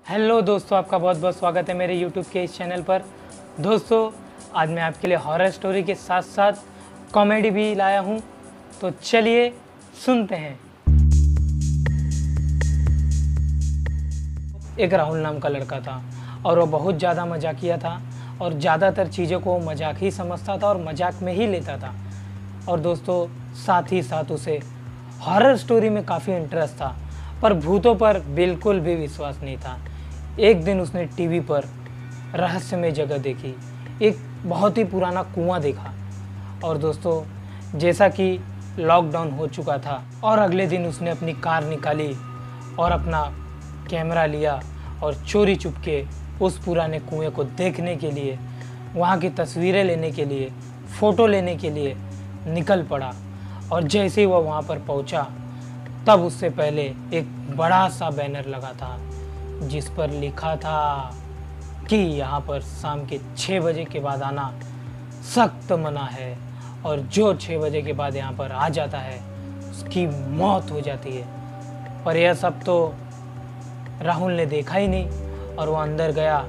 Hello दोस्तों, आपका बहुत बहुत स्वागत है मेरे यूट्यूब के इस चैनल पर। दोस्तों, आज मैं आपके लिए हॉरर स्टोरी के साथ साथ कॉमेडी भी लाया हूँ, तो चलिए सुनते हैं। एक राहुल नाम का लड़का था और वो बहुत ज़्यादा मजाकिया था और ज़्यादातर चीज़ों को मजाक ही समझता था और मजाक में ही लेता था। और दोस्तों, साथ ही साथ उसे हॉरर स्टोरी में काफ़ी इंटरेस्ट था, पर भूतों पर बिल्कुल भी विश्वास नहीं था। एक दिन उसने टीवी पर रहस्यमय जगह देखी, एक बहुत ही पुराना कुआं देखा। और दोस्तों, जैसा कि लॉकडाउन हो चुका था और अगले दिन उसने अपनी कार निकाली और अपना कैमरा लिया और चोरी चुपके उस पुराने कुएं को देखने के लिए, वहाँ की तस्वीरें लेने के लिए, फ़ोटो लेने के लिए निकल पड़ा। और जैसे ही वह वहाँ पर पहुँचा, तब उससे पहले एक बड़ा सा बैनर लगा था जिस पर लिखा था कि यहाँ पर शाम के 6 बजे के बाद आना सख्त मना है और जो 6 बजे के बाद यहाँ पर आ जाता है उसकी मौत हो जाती है। पर यह सब तो राहुल ने देखा ही नहीं और वो अंदर गया।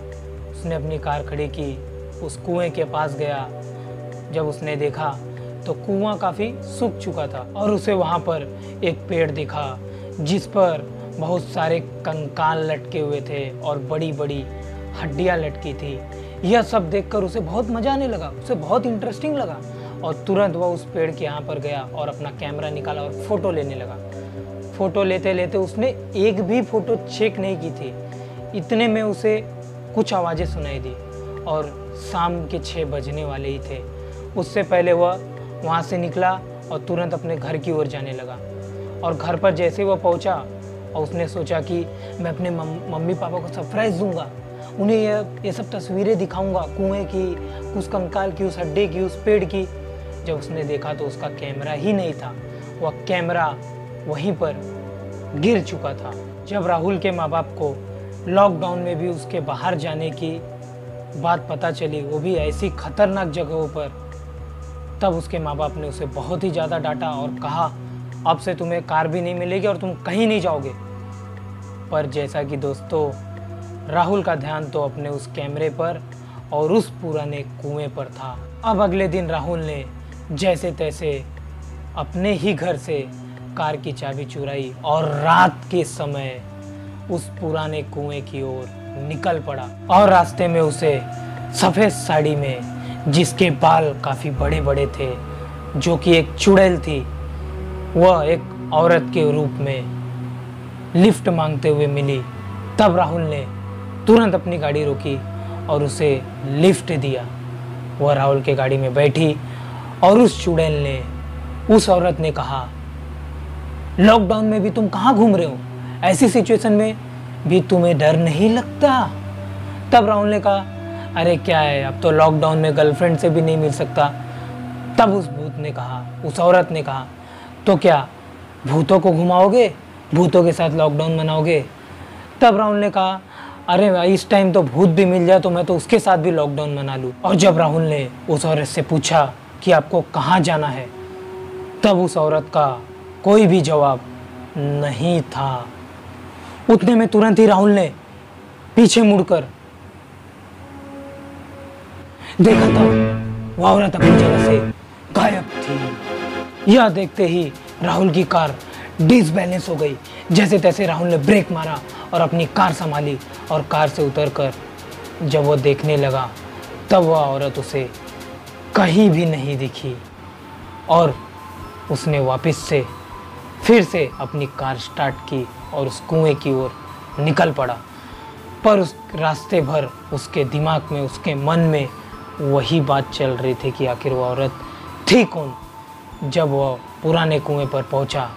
उसने अपनी कार खड़ी की, उस कुएं के पास गया। जब उसने देखा तो कुआं काफ़ी सूख चुका था और उसे वहाँ पर एक पेड़ दिखा जिस पर बहुत सारे कंकाल लटके हुए थे और बड़ी बड़ी हड्डियाँ लटकी थी। यह सब देखकर उसे बहुत मज़ा आने लगा, उसे बहुत इंटरेस्टिंग लगा और तुरंत वह उस पेड़ के यहाँ पर गया और अपना कैमरा निकाला और फ़ोटो लेने लगा। फ़ोटो लेते लेते उसने एक भी फ़ोटो चेक नहीं की थी, इतने में उसे कुछ आवाज़ें सुनाई दी और शाम के 6 बजने वाले ही थे। उससे पहले वह वहाँ से निकला और तुरंत अपने घर की ओर जाने लगा। और घर पर जैसे वह पहुँचा और उसने सोचा कि मैं अपने मम्मी पापा को सरप्राइज़ दूंगा, उन्हें ये सब तस्वीरें दिखाऊंगा, कुएं की, उस कंकाल की, उस हड्डे की, उस पेड़ की। जब उसने देखा तो उसका कैमरा ही नहीं था, वह कैमरा वहीं पर गिर चुका था। जब राहुल के माँ बाप को लॉकडाउन में भी उसके बाहर जाने की बात पता चली, वो भी ऐसी खतरनाक जगहों पर, तब उसके माँ बाप ने उसे बहुत ही ज़्यादा डांटा और कहा अब से तुम्हें कार भी नहीं मिलेगी और तुम कहीं नहीं जाओगे। पर जैसा कि दोस्तों, राहुल का ध्यान तो अपने उस कैमरे पर और उस पुराने कुएं पर था। अब अगले दिन राहुल ने जैसे तैसे अपने ही घर से कार की चाबी चुराई और रात के समय उस पुराने कुएं की ओर निकल पड़ा। और रास्ते में उसे सफ़ेद साड़ी में, जिसके बाल काफ़ी बड़े बड़े थे, जो कि एक चुड़ैल थी, वह एक औरत के रूप में लिफ्ट मांगते हुए मिली। तब राहुल ने तुरंत अपनी गाड़ी रोकी और उसे लिफ्ट दिया। वह राहुल के गाड़ी में बैठी और उस चुड़ैल ने, उस औरत ने कहा, लॉकडाउन में भी तुम कहाँ घूम रहे हो, ऐसी सिचुएशन में भी तुम्हें डर नहीं लगता? तब राहुल ने कहा, अरे क्या है, अब तो लॉकडाउन में गर्लफ्रेंड से भी नहीं मिल सकता। तब उस भूत ने कहा, उस औरत ने कहा, तो क्या भूतों को घुमाओगे, भूतों के साथ लॉकडाउन मनाओगे? तब राहुल ने कहा, अरे भाई, इस टाइम तो भूत भी मिल जाए तो मैं तो उसके साथ भी लॉकडाउन मना लूँ। और जब राहुल ने उस औरत से पूछा कि आपको कहाँ जाना है, तब उस औरत का कोई भी जवाब नहीं था। उतने में तुरंत ही राहुल ने पीछे मुड़कर देखा था, वह औरत अपनी जगह से गायब थी। यह देखते ही राहुल की कार डिसबैलेंस हो गई। जैसे तैसे राहुल ने ब्रेक मारा और अपनी कार संभाली और कार से उतरकर जब वो देखने लगा, तब वह औरत उसे कहीं भी नहीं दिखी और उसने वापस से फिर से अपनी कार स्टार्ट की और उस कुएं की ओर निकल पड़ा। पर उस रास्ते भर उसके दिमाग में, उसके मन में वही बात चल रही थी कि आखिर वो औरत थी कौन। जब वह पुराने कुएं पर पहुंचा,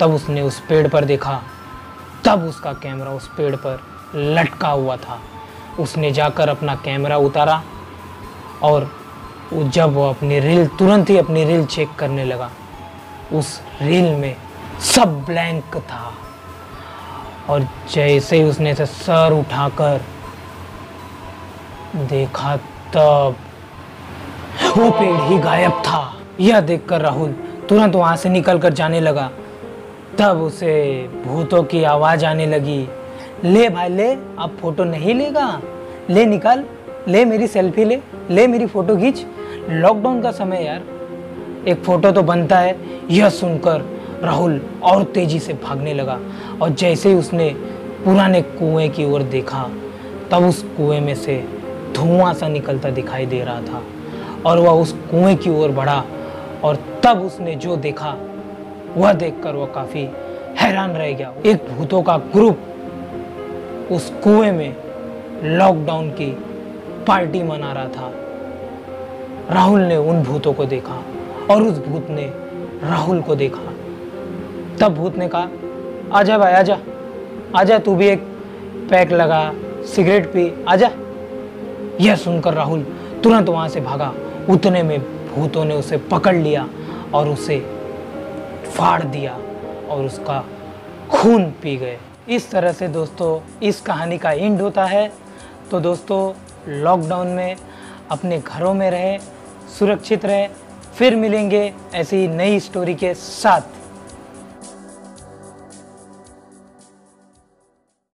तब उसने उस पेड़ पर देखा, तब उसका कैमरा उस पेड़ पर लटका हुआ था। उसने जाकर अपना कैमरा उतारा और जब वो अपनी रील, तुरंत ही अपनी रील चेक करने लगा, उस रील में सब ब्लैंक था। और जैसे ही उसने से सर उठाकर देखा, तब वो पेड़ ही गायब था। यह देखकर राहुल तुरंत वहाँ से निकलकर जाने लगा। तब उसे भूतों की आवाज़ आने लगी, ले भाई ले, अब फोटो नहीं लेगा, ले निकाल, ले मेरी सेल्फी ले मेरी फोटो खींच। लॉकडाउन का समय यार, एक फोटो तो बनता है। यह सुनकर राहुल और तेजी से भागने लगा और जैसे ही उसने पुराने कुएं की ओर देखा तब उस कुएं में से धुआं सा निकलता दिखाई दे रहा था और वह उस कुएं की ओर बढ़ा और तब उसने जो देखा वह देखकर वह काफी हैरान रह गया। एक भूतों का ग्रुप उस कुएं में लॉकडाउन की पार्टी मना रहा था। राहुल ने उन भूतों को देखा और उस भूत ने राहुल को देखा। तब भूत ने कहा, आजा भाई आजा, आजा तू भी एक पैक लगा, सिगरेट पी, आजा। यह सुनकर राहुल तुरंत वहां से भागा। उतने में भूतों ने उसे पकड़ लिया और उसे फाड़ दिया और उसका खून पी गए। इस तरह से दोस्तों इस कहानी का एंड होता है। तो दोस्तों लॉकडाउन में अपने घरों में रहे, सुरक्षित रहे। फिर मिलेंगे ऐसी नई स्टोरी के साथ।